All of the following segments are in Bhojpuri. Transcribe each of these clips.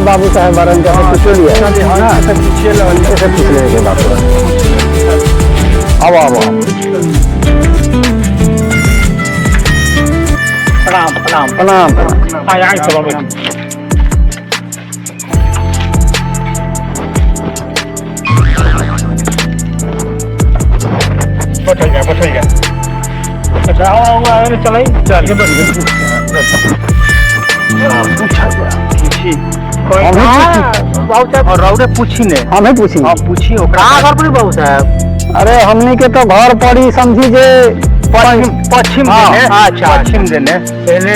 बाबू साहब बारन जब पूछ लिया ना से पूछिए कैसे पूछ लेंगे बाबू अब प्रणाम प्रणाम प्रणाम हाँ यहाँ चलो बेटी बैठ गया अच्छा आओ चल चल पूछा गया बाबू साहब और रौरे पूछी ने हमें पूछी पूछी ओकरा घर पर बाबू साहब अरे हमनी के तो घर पड़ी समझी जे पश्चिम देने अच्छा पश्चिम देने पहले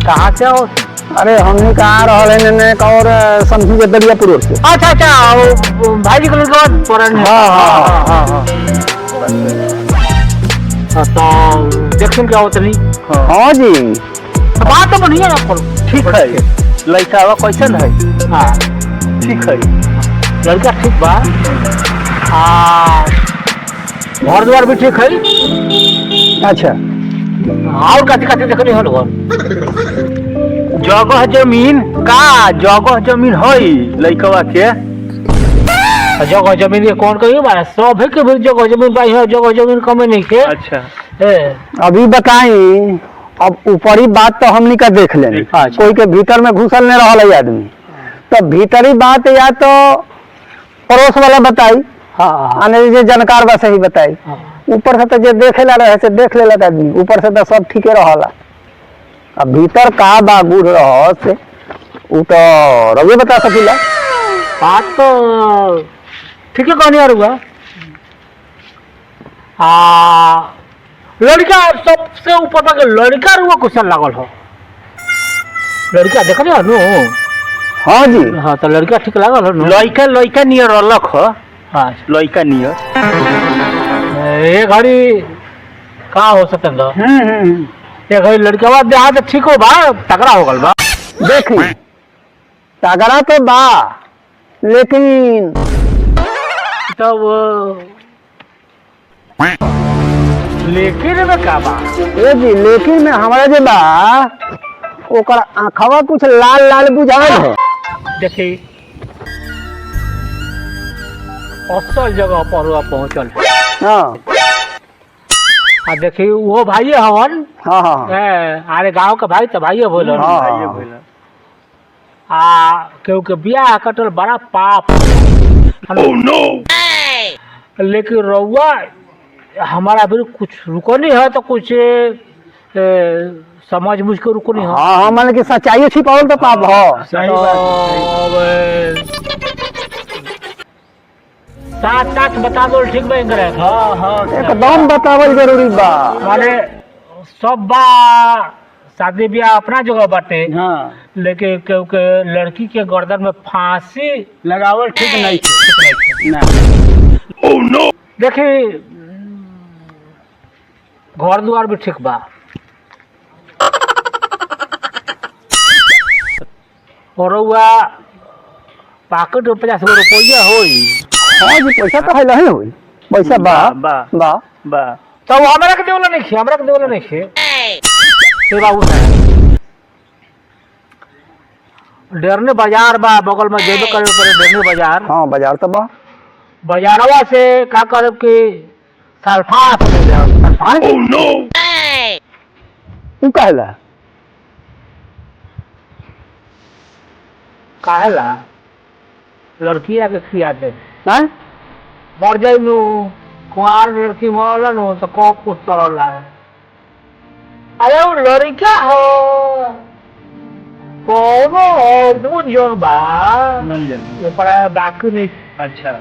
कहाँ से हो अरे हमनी कहाँ रहे ने और समझी जे दरियापुर रोड से अच्छा अच्छा भाई जी को बाद पड़न हाँ तो देखिए क्या होता नहीं हाँ जी बात तो बढ़िया है ठीक है लड़का वा कैसन है हाँ ठीक है लड़का ठीक बा घर द्वार भी ठीक है अच्छा और कथी कथी देखनी हल जगह जमीन का जगह जमीन है लड़कवा के जगह जमीन के कौन कही बा सब के भी जगह जमीन बा जगह जमीन कमे नहीं के अच्छा अभी बताई अब ऊपरी बात तो हमनी का देख लेनी कोई के भीतर में घुसल नहीं रहा है आदमी तो भीतरी बात या तो पड़ोस वाला बताई आने जो जानकार बा सही बताई ऊपर से तो जो देखे ला रहे से देख ले लगा आदमी ऊपर से तो सब ठीके रहला अब भीतर का बा गुड़ रह से वो तो रवि बता सकीला बात तो ठीक है कहनी यार लड़का सबसे ऊपर तक लड़का रुआ क्वेश्चन लागल हो लड़का देख रहे हो हाँ जी हाँ तो लड़का ठीक लागल हो लड़का लड़का नियर अलग हो हाँ लड़का नियर ये घड़ी कहाँ हो सकेंगे ये घड़ी लड़का देहा तो ठीक हो बा तगड़ा हो गल बा देखी तगड़ा तो बा लेकिन तब लेकिन में का बा ए जी लेकिन में हमारा जे बा ओकर आंखवा कुछ लाल लाल बुझाल है देखी असल जगह पर हुआ पहुंचल हाँ देखी वो भाई हवन हाँ हाँ अरे गांव का भाई तो भाई बोल क्योंकि ब्याह कटल बड़ा पाप लेकिन रउआ हमारा भी कुछ रुको नहीं है तो कुछ समझ मुझ के रुको नहीं है हाँ मान कि सच्चाई छिपावल तो पाप हो साथ साथ बता दो ठीक बन करे हाँ हाँ एकदम बतावल जरूरी बा माने सब बा शादी ब्याह अपना जगह बाटे हाँ लेकिन क्योंकि लड़की के गर्दन में फांसी लगावल ठीक नहीं ना ओह नो देखी घर द्वार भी ठीक बा और पॉकेट में 50 रुपया होई हाँ जी पैसा तो है नहीं होई पैसा बा बा बा बा तो हमरा के देवला नहीं खे हमरा के देवला नहीं खे ते बाबू साहब डेरने बाजार बा बगल में जेबे करे पड़े डेरने बाजार हाँ बाजार तो बा बाजारवा से का करब कि सल्फात ले जाओ सल्फात ओह नो उ काहेला लड़की आके खिया दे हैं मर जाई नु कुआर लड़की मरला नु तो कब कुछ करला अरे वो लड़का हो कोनो दूध जो बा ये पर बाकी नहीं अच्छा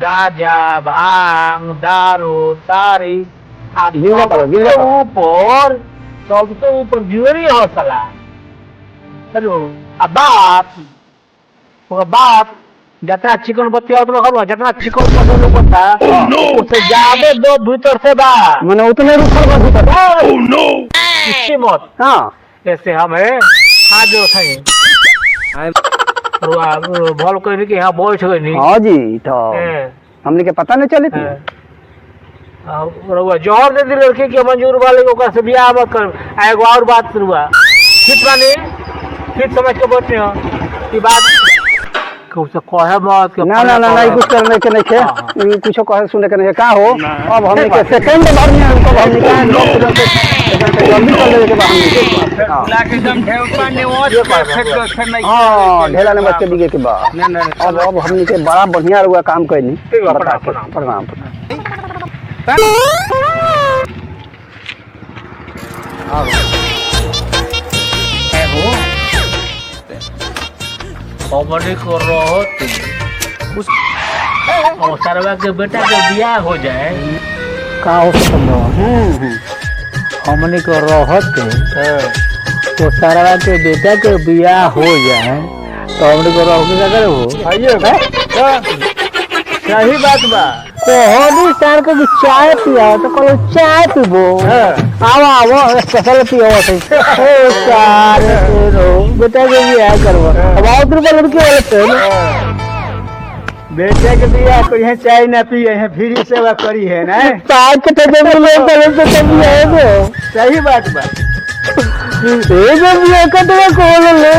गाजा भांग दारू तारी गिरवा पर ऊपर सबसे ऊपर ज्वेलरी हो सला हेलो अब बाप जितना चिकन बत्ती और लोग जितना चिकन बत्ती लोग था उससे ज्यादा दो भीतर से बा मैंने उतने रुखल बा भीतर ओह नो किसी मत हां ऐसे हम है हां जो थे भल कहनी कि यहाँ बैठ गई नहीं हाँ जी तो हमने के पता नहीं चले थे जोहर दे दी लड़की के मंजूर वाले को से बियाह मत कर एगो और बात रुआ ठीक बानी ठीक समझ के बोलते हो कि बात कुछ कहे मत के ना ना ना ना, कुछ करने के नहीं थे, कुछ कहे सुने के नहीं का हो। अब हमने के सेकंड भर में हमको हमने कहा जल्दी कर लेके बाद हम बुला के एकदम ढेर पानी वो फिर नहीं हां ढेला नंबर के दिगे के बाद अब हमने के बड़ा बढ़िया रुआ काम कैली। प्रणाम। कॉमेडी कर रहो उस और सरवा के बेटा के बियाह हो जाए का हो सकता हमने कर रहो तो सरवा के बेटा के बियाह हो जाए तो हमने कर रहो क्या करे हो आइए सही बात बा कोहनी सर के चाय पिया तो कहो चाय पीबो। आओ स्पेशल पियो से ओ चार रो बेटा के बियाह करबो। अब आओ रुपया लड़के वाले पे बेटे के बियाह कोई है चाय ना पिए है फ्री सेवा करी है ना चाय के टेबल में लोग पहले से बियाह हो। सही बात बा ए जो बियाह का तो कॉल ले